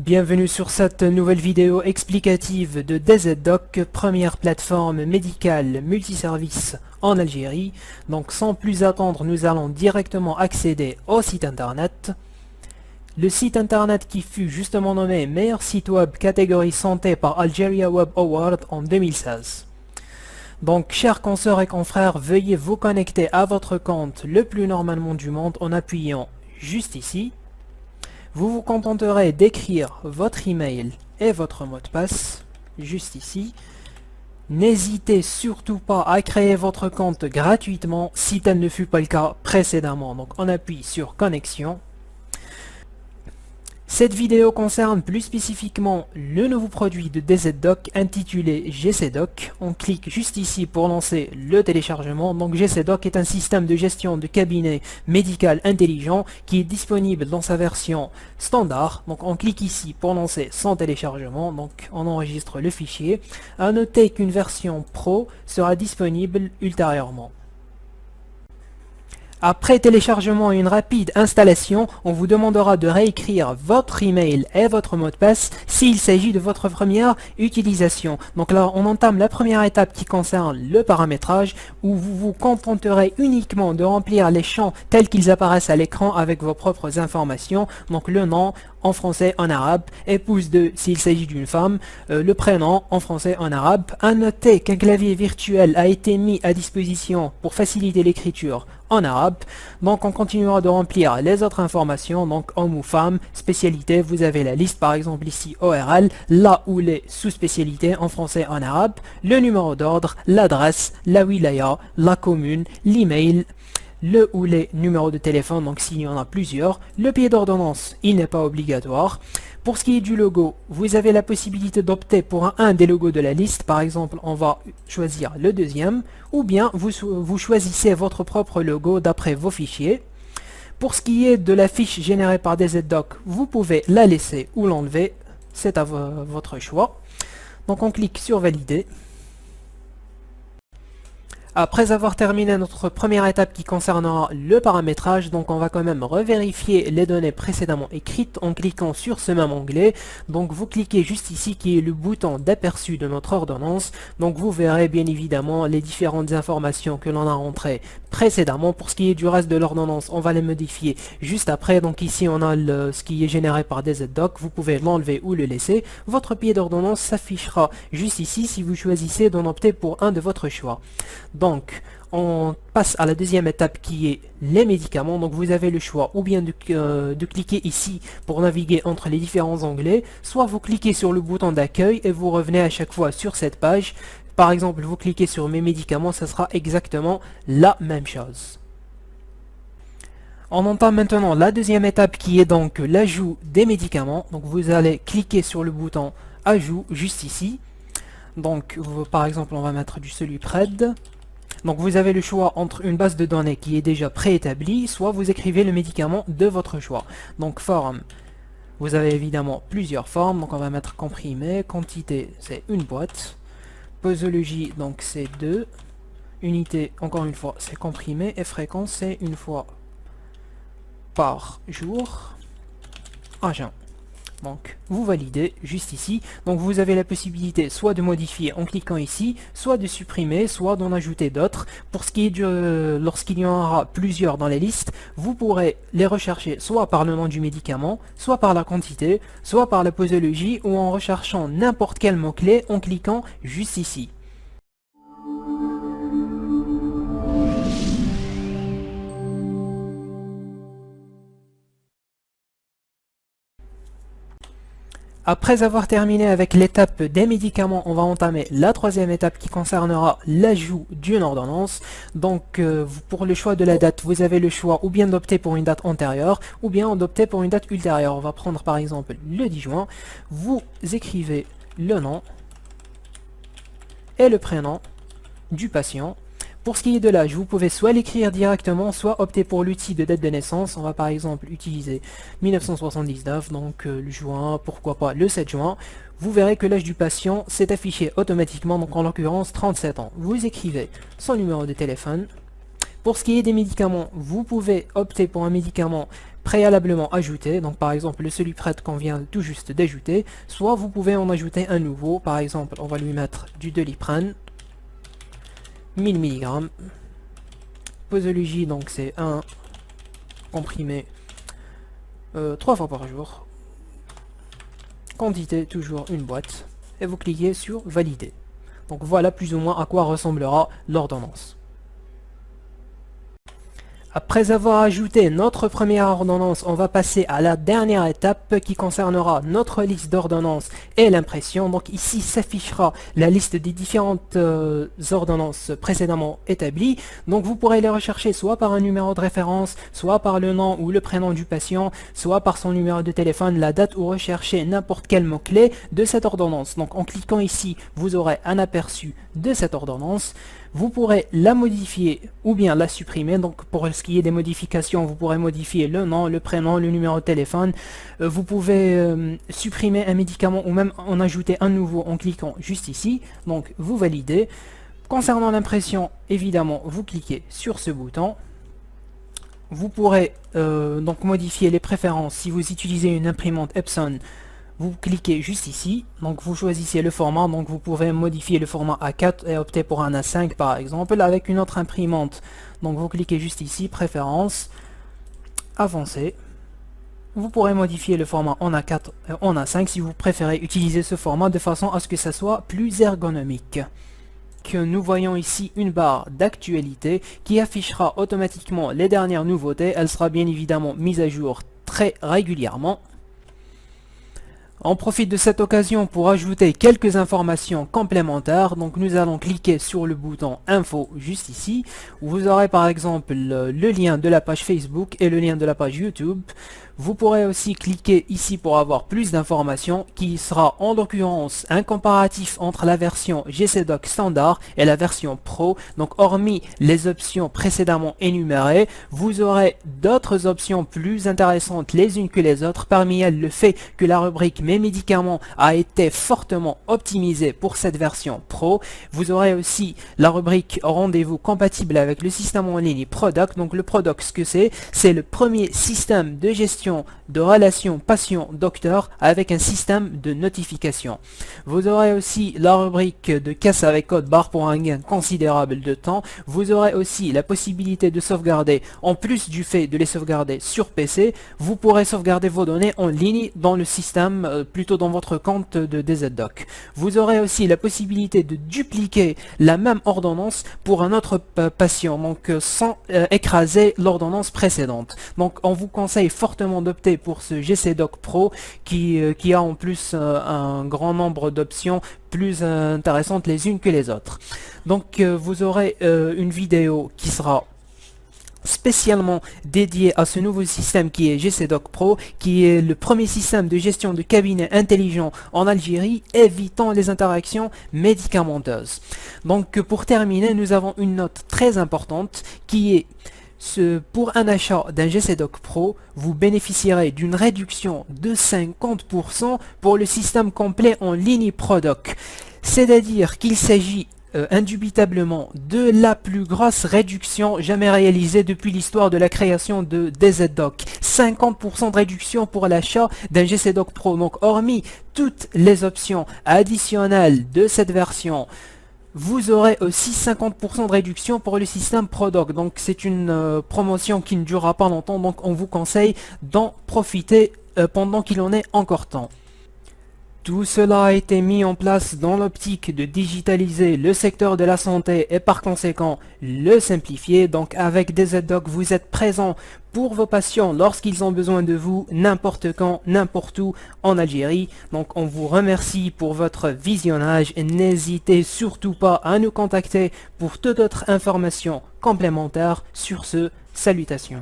Bienvenue sur cette nouvelle vidéo explicative de DZDoc, première plateforme médicale multiservice en Algérie. Donc sans plus attendre, nous allons directement accéder au site internet. Le site internet qui fut justement nommé meilleur site web catégorie santé par Algeria Web Award en 2016. Donc chers consoeurs et confrères, veuillez vous connecter à votre compte le plus normalement du monde en appuyant juste ici. Vous vous contenterez d'écrire votre email et votre mot de passe, juste ici. N'hésitez surtout pas à créer votre compte gratuitement si tel ne fut pas le cas précédemment. Donc on appuie sur connexion. Cette vidéo concerne plus spécifiquement le nouveau produit de DZDoc intitulé GCDoc. On clique juste ici pour lancer le téléchargement. Donc GCDoc est un système de gestion de cabinet médical intelligent qui est disponible dans sa version standard. Donc on clique ici pour lancer son téléchargement. Donc on enregistre le fichier. À noter qu'une version Pro sera disponible ultérieurement. Après téléchargement et une rapide installation, on vous demandera de réécrire votre email et votre mot de passe s'il s'agit de votre première utilisation. Donc là, on entame la première étape qui concerne le paramétrage, où vous vous contenterez uniquement de remplir les champs tels qu'ils apparaissent à l'écran avec vos propres informations. Donc le nom en français, en arabe, épouse de s'il s'agit d'une femme, le prénom en français, en arabe. À noter qu'un clavier virtuel a été mis à disposition pour faciliter l'écriture en arabe. Donc on continuera de remplir les autres informations, donc homme ou femme, spécialité, vous avez la liste par exemple ici ORL, là où les sous-spécialités en français, en arabe, le numéro d'ordre, l'adresse, la wilaya, la commune, l'email, le ou les numéros de téléphone, donc s'il y en a plusieurs. Le pied d'ordonnance, il n'est pas obligatoire. Pour ce qui est du logo, vous avez la possibilité d'opter pour un des logos de la liste. Par exemple, on va choisir le deuxième, ou bien vous choisissez votre propre logo d'après vos fichiers. Pour ce qui est de la fiche générée par DZDoc, vous pouvez la laisser ou l'enlever, c'est à votre choix. Donc on clique sur valider. Après avoir terminé notre première étape qui concernera le paramétrage, donc on va quand même revérifier les données précédemment écrites en cliquant sur ce même onglet. Donc vous cliquez juste ici qui est le bouton d'aperçu de notre ordonnance. Donc vous verrez bien évidemment les différentes informations que l'on a rentrées précédemment. Pour ce qui est du reste de l'ordonnance, on va les modifier juste après. Donc ici on a ce qui est généré par DZDoc, vous pouvez l'enlever ou le laisser. Votre pied d'ordonnance s'affichera juste ici si vous choisissez d'en opter pour un de votre choix. Donc, on passe à la deuxième étape qui est les médicaments. Donc vous avez le choix ou bien de cliquer ici pour naviguer entre les différents onglets, soit vous cliquez sur le bouton d'accueil et vous revenez à chaque fois sur cette page. Par exemple, vous cliquez sur mes médicaments, ça sera exactement la même chose. On entame maintenant la deuxième étape qui est donc l'ajout des médicaments. Donc vous allez cliquer sur le bouton ajout juste ici. Donc par exemple, on va mettre du Solupred. Donc vous avez le choix entre une base de données qui est déjà préétablie, soit vous écrivez le médicament de votre choix. Donc forme, vous avez évidemment plusieurs formes, donc on va mettre comprimé, quantité c'est une boîte, posologie donc c'est 2, unité encore une fois c'est comprimé, et fréquence c'est une fois par jour, agent. Donc vous validez juste ici. Donc vous avez la possibilité soit de modifier en cliquant ici, soit de supprimer, soit d'en ajouter d'autres. Pour ce qui est lorsqu'il y en aura plusieurs dans les listes, vous pourrez les rechercher soit par le nom du médicament, soit par la quantité, soit par la posologie, ou en recherchant n'importe quel mot-clé en cliquant juste ici. Après avoir terminé avec l'étape des médicaments, on va entamer la troisième étape qui concernera l'ajout d'une ordonnance. Donc pour le choix de la date, vous avez le choix ou bien d'opter pour une date antérieure ou bien d'opter pour une date ultérieure. On va prendre par exemple le 10 juin. Vous écrivez le nom et le prénom du patient. Pour ce qui est de l'âge, vous pouvez soit l'écrire directement, soit opter pour l'outil de date de naissance. On va par exemple utiliser 1979, donc le juin, pourquoi pas le 7 juin. Vous verrez que l'âge du patient s'est affiché automatiquement, donc en l'occurrence 37 ans. Vous écrivez son numéro de téléphone. Pour ce qui est des médicaments, vous pouvez opter pour un médicament préalablement ajouté, donc par exemple celui prêt qu'on vient tout juste d'ajouter, soit vous pouvez en ajouter un nouveau, par exemple on va lui mettre du Doliprane, 1000 mg, posologie donc c'est un comprimé 3 fois par jour, quantité toujours une boîte, et vous cliquez sur valider. Donc voilà plus ou moins à quoi ressemblera l'ordonnance. Après avoir ajouté notre première ordonnance, on va passer à la dernière étape qui concernera notre liste d'ordonnances et l'impression. Donc ici s'affichera la liste des différentes ordonnances précédemment établies. Donc vous pourrez les rechercher soit par un numéro de référence, soit par le nom ou le prénom du patient, soit par son numéro de téléphone, la date ou rechercher n'importe quel mot-clé de cette ordonnance. Donc en cliquant ici, vous aurez un aperçu de cette ordonnance. Vous pourrez la modifier ou bien la supprimer. Donc pour ce qui est des modifications, vous pourrez modifier le nom, le prénom, le numéro de téléphone. Vous pouvez supprimer un médicament ou même en ajouter un nouveau en cliquant juste ici. Donc vous validez. Concernant l'impression, évidemment, vous cliquez sur ce bouton. Vous pourrez donc modifier les préférences si vous utilisez une imprimante Epson. Vous cliquez juste ici, donc vous choisissez le format, donc vous pouvez modifier le format A4 et opter pour un A5 par exemple, avec une autre imprimante. Donc vous cliquez juste ici, préférences, avancez. Vous pourrez modifier le format en A4 et en A5 si vous préférez utiliser ce format de façon à ce que ça soit plus ergonomique. Que nous voyons ici une barre d'actualité qui affichera automatiquement les dernières nouveautés. Elle sera bien évidemment mise à jour très régulièrement. On profite de cette occasion pour ajouter quelques informations complémentaires. Donc nous allons cliquer sur le bouton info juste ici, où vous aurez par exemple le lien de la page Facebook et le lien de la page YouTube. Vous pourrez aussi cliquer ici pour avoir plus d'informations, qui sera en l'occurrence un comparatif entre la version GCDoc standard et la version Pro. Donc hormis les options précédemment énumérées, vous aurez d'autres options plus intéressantes les unes que les autres. Parmi elles, le fait que la rubrique Mes médicaments a été fortement optimisée pour cette version Pro. Vous aurez aussi la rubrique Rendez-vous compatible avec le système en ligne Prodoc. Donc le Prodoc, ce que c'est le premier système de gestion de relations patient-docteur avec un système de notification. Vous aurez aussi la rubrique de caisse avec code barre pour un gain considérable de temps. Vous aurez aussi la possibilité de sauvegarder, en plus du fait de les sauvegarder sur PC, vous pourrez sauvegarder vos données en ligne dans le système, plutôt dans votre compte de DZDoc. Vous aurez aussi la possibilité de dupliquer la même ordonnance pour un autre patient, donc sans écraser l'ordonnance précédente. Donc on vous conseille fortement d'opter pour ce GCDoc Pro qui a en plus un grand nombre d'options plus intéressantes les unes que les autres. Donc vous aurez une vidéo qui sera spécialement dédié à ce nouveau système qui est GCDoc Pro, qui est le premier système de gestion de cabinet intelligent en Algérie, évitant les interactions médicamenteuses. Donc pour terminer, nous avons une note très importante qui est pour un achat d'un GCDoc Pro, vous bénéficierez d'une réduction de 50% pour le système complet en ligne Prodoc. C'est-à-dire qu'il s'agit indubitablement de la plus grosse réduction jamais réalisée depuis l'histoire de la création de DZDoc. 50% de réduction pour l'achat d'un GCDoc Pro. Donc hormis toutes les options additionnelles de cette version, vous aurez aussi 50% de réduction pour le système Prodoc. Donc c'est une promotion qui ne durera pas longtemps, donc on vous conseille d'en profiter pendant qu'il en est encore temps. Tout cela a été mis en place dans l'optique de digitaliser le secteur de la santé et par conséquent le simplifier. Donc avec DZDoc, vous êtes présent pour vos patients lorsqu'ils ont besoin de vous, n'importe quand, n'importe où en Algérie. Donc on vous remercie pour votre visionnage et n'hésitez surtout pas à nous contacter pour toute autre information complémentaire. Sur ce, salutations.